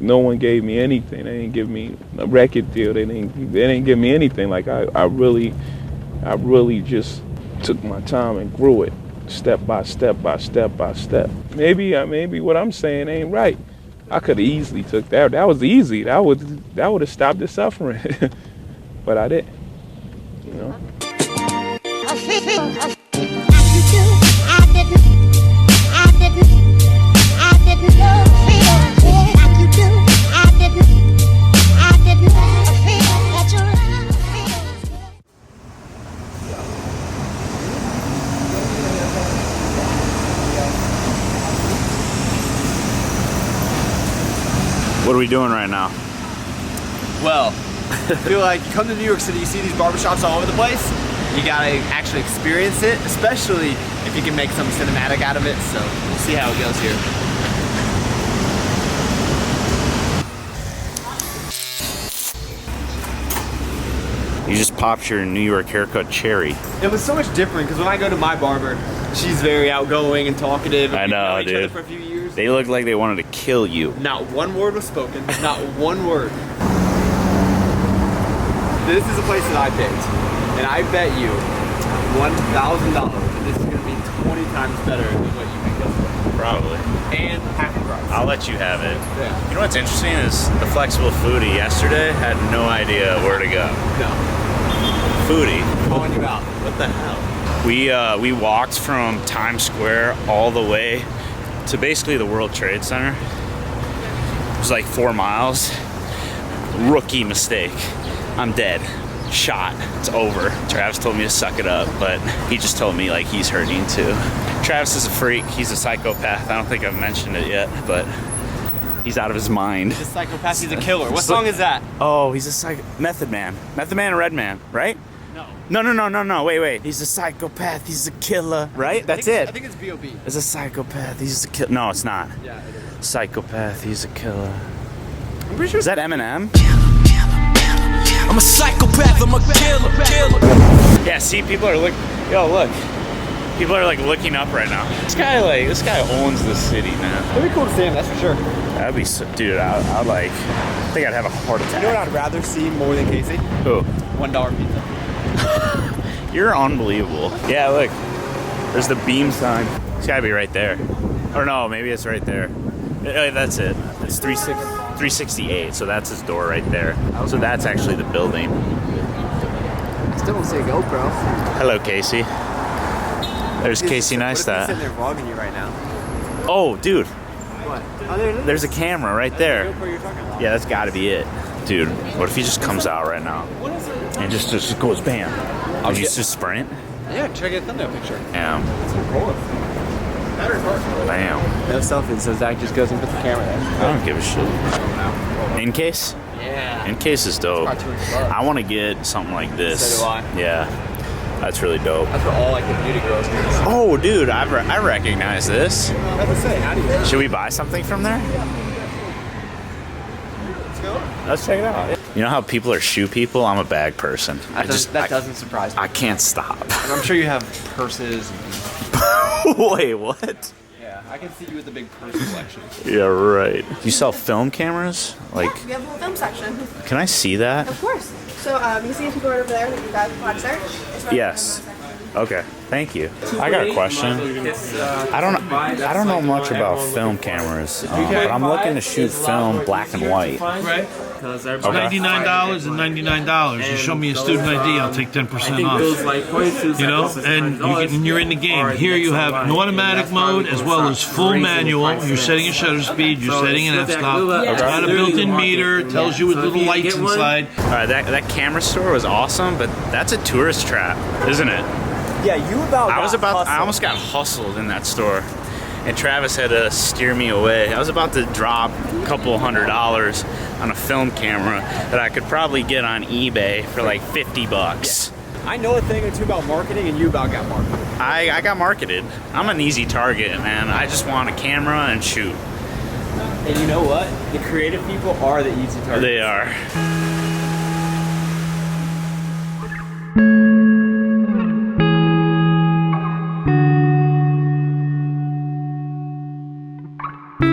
no one gave me anything. They didn't give me a record deal. They didn't give me anything. Like I really just took my time and grew it, step by step by step by step. Maybe what I'm saying ain't right. I could have easily took that. That was easy. That would have stopped the suffering. But I didn't. You know. What are we doing right now? Well, I feel like you come to New York City, you see these barbershops all over the place. You gotta actually experience it, especially if you can make some cinematic out of it. So we'll see how it goes here. You just popped your New York haircut cherry. It was so much different because when I go to my barber, she's very outgoing and talkative. I know, We've known each other dude. for a few years. They looked like they wanted to kill you. Not one word was spoken. Not one word. This is a place that I picked, and I bet you $1,000 that this is going to be 20 times better than what you picked yesterday. Probably. And half the price. I'll let you have it. Yeah. You know what's interesting is the flexible foodie yesterday had no idea where to go. No. Foodie. Calling you out. What the hell? We walked from Times Square all the way to basically the World Trade Center. It was like 4 miles. Rookie mistake. I'm dead. Shot. It's over. Travis told me to suck it up, but he just told me like he's hurting too. Travis is a freak. He's a psychopath. I don't think I've mentioned it yet, but he's out of his mind. He's a psychopath. He's a killer. What song is that? Oh, he's a Method Man. Method Man and Red Man, right? No. Wait. He's a psychopath. He's a killer, right? That's it. I think it's B.O.B. He's a psychopath. He's a killer. No, it's not. Yeah, it is. Psychopath. He's a killer. I'm pretty sure. Is that Eminem? I'm a psychopath, I'm a killer. Yeah, see, people are look. People are like looking up right now. This guy owns the city, man. It'd be cool to see him, that's for sure. That'd be so, dude. I think I'd have a heart attack. You know what I'd rather see more than Casey? Who? $1 pizza. You're unbelievable. Yeah, look. There's the beam sign. It's gotta be right there. Or no, maybe it's right there. That's it. It's 368, so that's his door right there. So that's actually the building. I still don't say GoPro. Hello, Casey. There's Casey Neistat. What if he's sitting there vlogging you right now? Oh, dude. What? Oh, there it is. There's a camera right there. GoPro you're talking about. Yeah, that's gotta be it. Dude, what if he just comes out right now? And just goes bam. And he's just sprint? Yeah, try to get a thumbnail picture. Damn. Let's record. Bam. No selfies, so Zach just goes and puts the camera there. I don't give a shit. In case? Yeah. In case is dope. It's about $200. I want to get something like this. So do I. Yeah. That's really dope. That's what all like the beauty girls do. Oh, dude, I recognize this. I was gonna say, how do you? Should we buy something from there? Let's go. Let's check it out. You know how people are shoe people? I'm a bag person. That doesn't surprise me. I can't stop. And I'm sure you have purses. Wait, what? Yeah, I can see you with the big purse collection. Yeah, right. You sell film cameras? Like, Yeah, we have a whole film section. can I see that? Of course. So you see a people right over there that you guys want to search? It's right Yes. in the film section. Okay, thank you. I got a question. I don't know much about film cameras, but I'm looking to shoot film black and white. Right. $99 and $99. You show me a student ID, I'll take 10% off. You know, and you're in the game. Here you have an automatic mode as well as full manual. You're setting your shutter speed. You're setting an f-stop. It's got a built-in meter. It tells you with little lights inside. All right, that camera store was awesome, but that's a tourist trap, isn't it? Yeah, you I almost got hustled in that store, and Travis had to steer me away. I was about to drop a couple $100 on a film camera that I could probably get on eBay for like $50. I know a thing or two about marketing, and you about got marketed. I got marketed. I'm an easy target, man. I just want a camera and shoot. And you know what? The creative people are the easy targets. They are.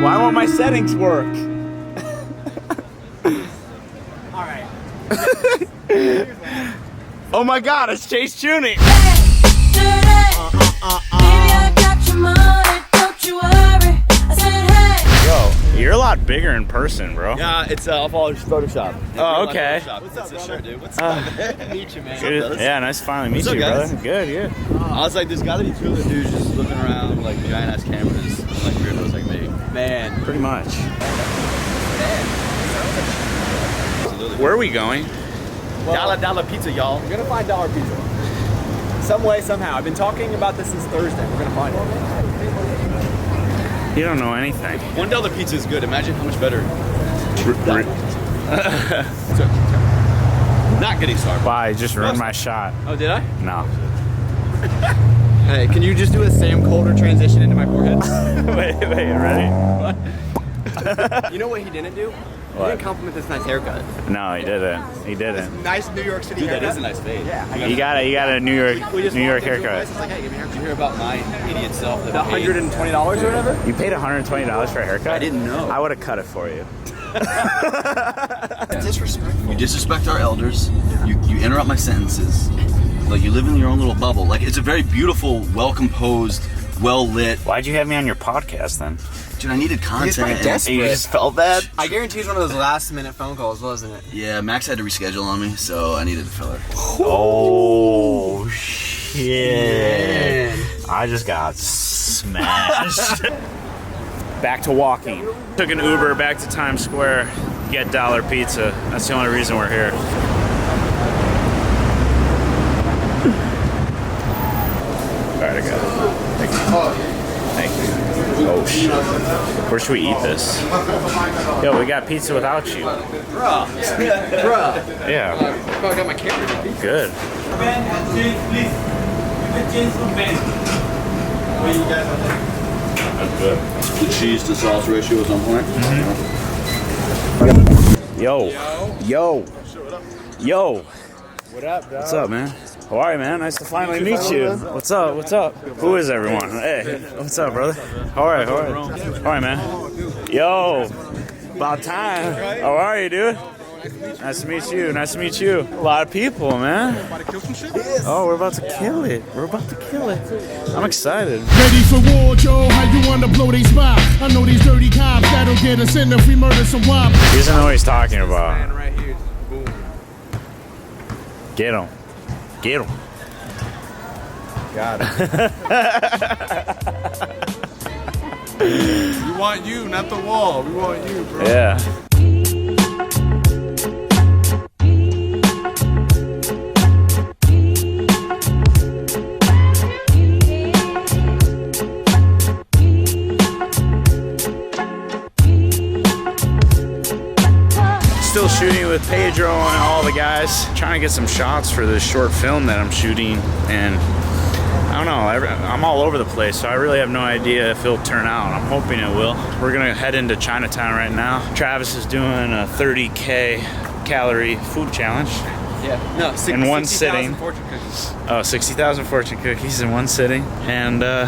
Why won't my settings work? Oh my God, it's Chase Juni. Yo, you're a lot bigger in person, bro. Yeah, it's all Photoshop. Oh, okay. What's up, shirt, dude? What's up? Meet you, man. Good. Yeah, nice to finally meet What's up, you, guys? brother. Good, good. I was like, there's gotta be two other dudes just looking around like giant ass cameras, like weirdos like me. Man, Pretty much. absolutely. Where are we going? Dollar pizza, y'all. We're gonna find dollar pizza. Some way, somehow. I've been talking about this since Thursday. We're gonna find it. You don't know anything. $1 pizza is good. Imagine how much better. Not getting started. Bye, just ruined my shot. Oh, did I? No. Hey, can you just do a Sam Colder transition into my forehead? wait, ready? You know what he didn't do? He What? didn't compliment this nice haircut. No, he didn't. He didn't. Nice New York City Dude, that haircut. is a nice fade. Yeah, You got a New York haircut. It's like, hey, give me a haircut. Did you hear about my idiot self? The $120 or whatever? You paid $120 for a haircut? I didn't know. I would have cut it for you. Disrespectful. You disrespect our elders. You interrupt my sentences. Like you live in your own little bubble. Like it's a very beautiful, well composed, well lit. Why'd you have me on your podcast then? Dude, I needed content. You just felt bad? I guarantee it's one of those last minute phone calls, wasn't it? Yeah, Max had to reschedule on me, so I needed a filler. Oh, shit. I just got smashed. Back to walking. Took an Uber back to Times Square, get dollar pizza. That's the only reason we're here. All right, I got it. Thank you. Thank you. Oh shit. Where should we eat this? Yo, we got pizza without you. Bruh. Yeah. I got my camera. Good. That's good. The cheese to sauce ratio is on point. Yo. What up, dog? What's up, man? How are you, man? Nice to finally meet you. What's up? Who is everyone? Hey, what's up, brother? All right, man. Yo, about time. How are you, dude? Nice to meet you. A lot of people, man. Oh, we're about to kill it. I'm excited. Ready for war, Joe? How you wanna blow they spot? I know these dirty cops that'll get us in if we murder some wop. He doesn't know what he's talking about. Right here. Boom. Get him. Got it. We want you, not the wall. We want you, bro. Yeah. Still shooting with Pedro and all the guys, trying to get some shots for this short film that I'm shooting, and I don't know, I'm all over the place, so I really have no idea if it'll turn out. I'm hoping it will. We're gonna head into Chinatown right now. Travis is doing a 30K calorie food challenge. Yeah. No, In one 60,000 sitting. fortune cookies. Oh, 60,000 fortune cookies in one sitting, and I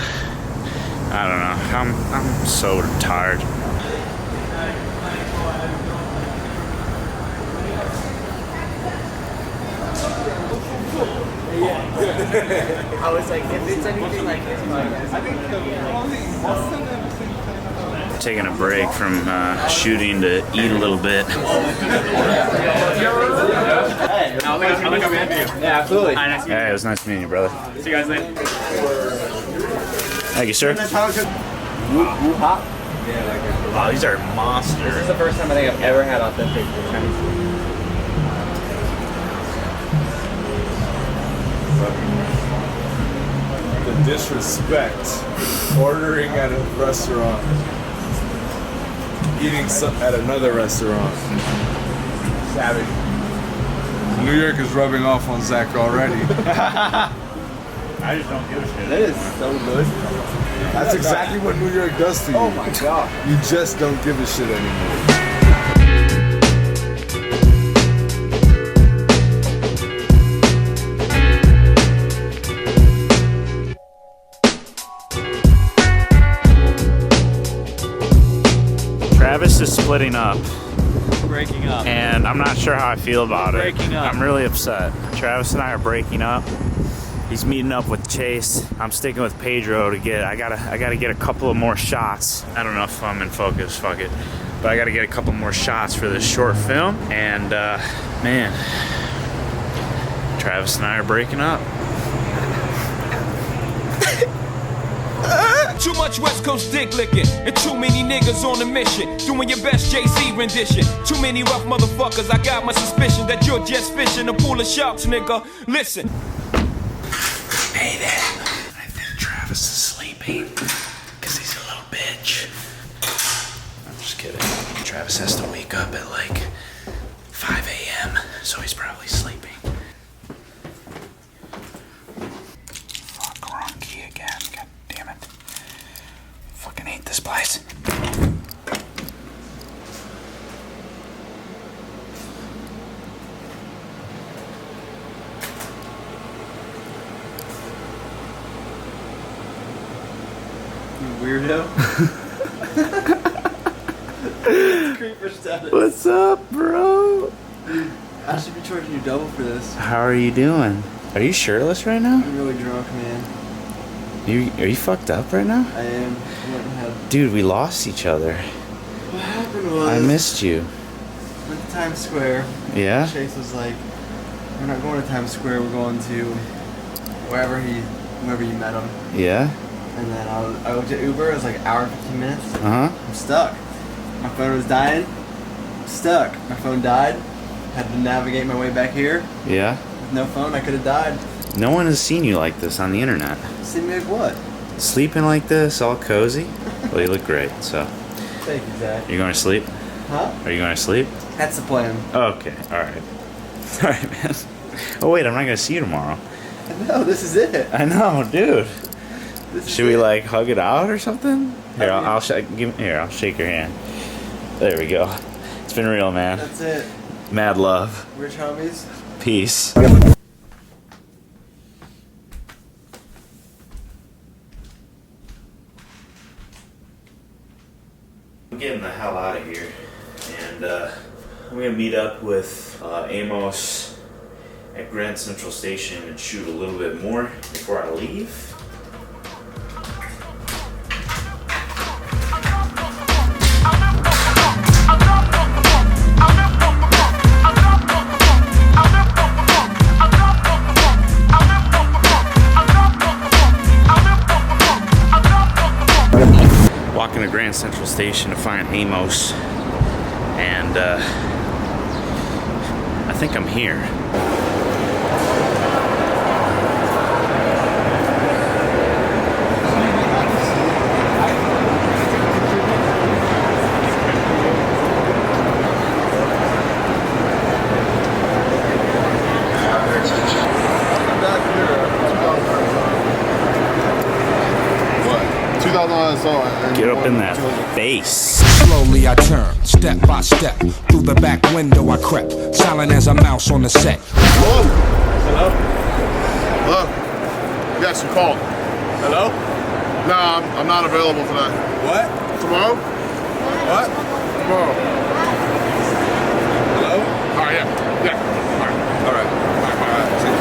don't know, I'm so tired. I was like, if it's anything like this, I think Taking a break from shooting to eat a little bit. Yeah, absolutely. Hey, it was nice meeting you, brother. See you guys later. Thank you, sir. Wow, these are monsters. This is the first time I think I've ever had authentic Chinese food. The disrespect. Ordering at a restaurant. Eating at another restaurant. Savage. New York is rubbing off on Zack already. I just don't give a shit. That is so good. That's exactly what New York does to you. Oh my god. You just don't give a shit anymore. Travis is splitting up. breaking up. And I'm not sure how I feel about it. Breaking up. I'm really upset. Travis and I are breaking up. He's meeting up with Chase. I'm sticking with Pedro to get. I gotta get a couple of more shots. I don't know if I'm in focus. Fuck it. But I gotta get a couple more shots for this short film. And man, Travis and I are breaking up. Too much West Coast dick licking, and too many niggas on a mission, doing your best Jay-Z rendition. Too many rough motherfuckers, I got my suspicion that you're just fishing a pool of sharks, nigga. Listen. Hey there. I think Travis is sleeping, because he's a little bitch. I'm just kidding. Travis has to wake up at like 5 a.m., so he's probably sleeping. Fuck, wrong key again. God damn it. Fucking hate this place. You weirdo. Creeper status. What's up, bro? Dude, I should be charging you double for this. How are you doing? Are you shirtless right now? I'm really drunk, man. Are you fucked up right now? I am. Dude, we lost each other. What happened was... I missed you. Went to Times Square. Yeah? Chase was like, we're not going to Times Square, we're going to wherever you met him. Yeah? And then I looked at Uber, it was like an hour and 15 minutes. Uh-huh. I'm stuck. My phone was dying. I'm stuck. My phone died. Had to navigate my way back here. Yeah? With no phone, I could have died. No one has seen you like this on the internet. See me like what? Sleeping like this, all cozy? Well, you look great, so. Thank you, Zach. You going to sleep? Huh? Are you going to sleep? That's the plan. Okay, alright. Alright, man. Oh, wait, I'm not going to see you tomorrow. No, this is it. I know, dude. Should we, it. like, hug it out or something? Here, I'll shake your hand. There we go. It's been real, man. That's it. Mad love. Rich homies. Peace. I'm getting the hell out of here, and I'm gonna meet up with Amos at Grand Central Station and shoot a little bit more before I leave. Walking to Grand Central Station to find Amos, and I think I'm here. Get up in that face. Slowly I turn, step by step. Through the back window I crept, silent as a mouse on the set. Hello? Hello? Hello? Yes, you called. Hello? No, I'm not available today. What? Tomorrow? What? Tomorrow. Hello? All right, yeah. Yeah. All right. All right. All right. See you.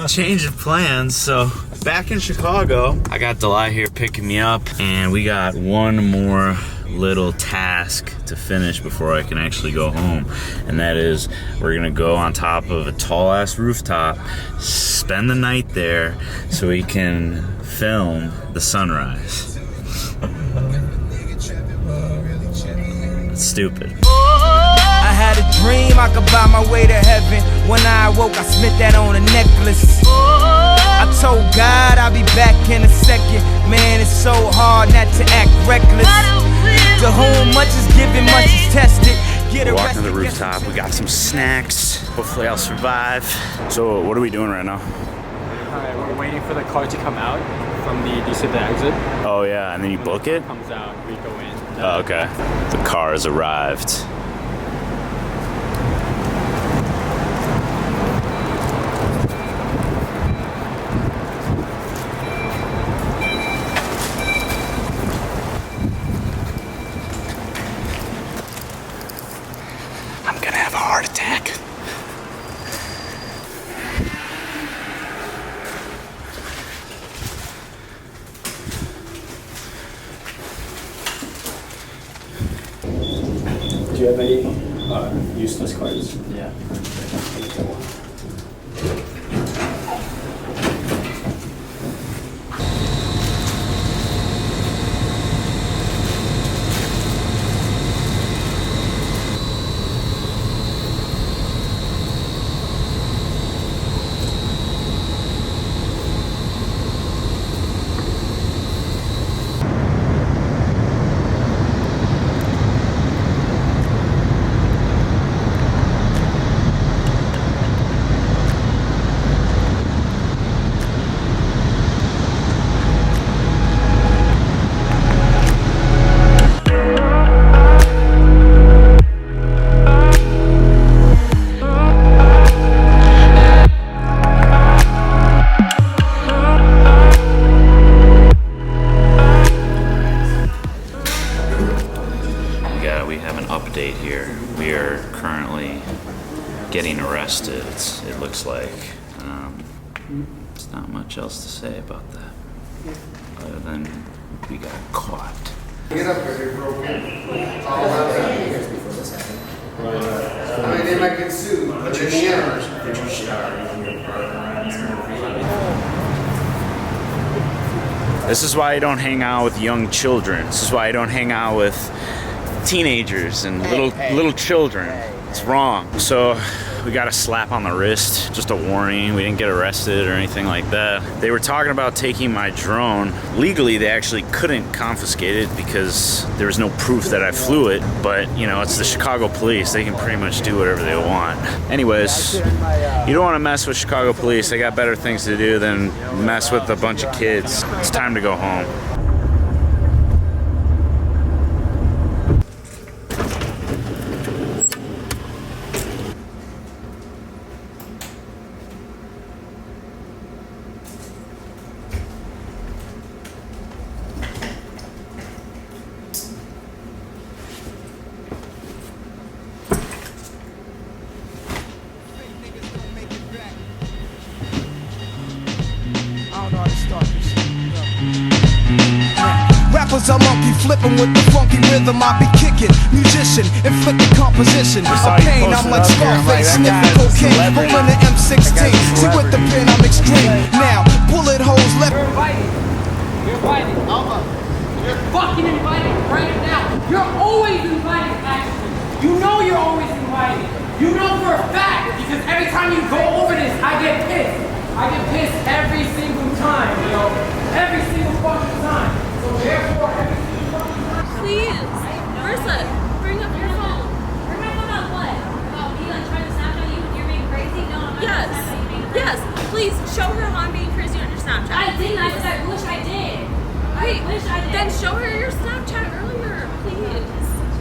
Change of plans. So back in Chicago, I got Delai here picking me up, and we got one more little task to finish before I can actually go home, and that is we're gonna go on top of a tall ass rooftop, spend the night there so we can film the sunrise. stupid. I had a dream I could buy my way to heaven. When I awoke, I spent that on a necklace. I told God I'll be back in a second. Man, it's so hard not to act reckless. To whom much is given, much is tested. We're walking to the rooftop. We got some snacks. Hopefully I'll survive. So what are we doing right now? Alright, we're waiting for the car to come out from the DC exit. Oh yeah, and then you book it? Comes out, we go in. Oh, okay. The car has arrived. I'm gonna have a heart attack. Do you have any useless cards? Yeah. Here. We are currently getting arrested, it looks like. There's not much else to say about that, other than we got caught. Get up here, bro. I mean, they might get sued. Put your stars. Put your stars. This is why I don't hang out with young children. This is why I don't hang out with teenagers and little children. It's wrong. So we got a slap on the wrist, just a warning. We didn't get arrested or anything like that. They were talking about taking my drone. Legally, they actually couldn't confiscate it because there was no proof that I flew it. But you know, it's the Chicago police. They can pretty much do whatever they want. Anyways, you don't want to mess with Chicago police. They got better things to do than mess with a bunch of kids. It's time to go home. Rappers are monkey flipping with the funky rhythm. I be kicking, musician, inflicting composition of pain. I'm like Scarface, sniffing cocaine, rolling the M16. See with the pen, I'm extreme. Now, bullet holes left. You're invited. You're invited. You're fucking invited right now. You're always invited, actually. You know you're always invited. You know for a fact, because every time you go over this, I get pissed. I get pissed every single time, yo. Every single fucking time. So therefore, every single fucking time. Please, Marissa, bring up your phone. Bring my phone up what? About me like trying to Snapchat you and you're being crazy? No, I'm not Snapchat you being crazy. Yes, please show her how I'm being crazy on your Snapchat. I didn't. I said I wish I did. I wish I did. Then show her your Snapchat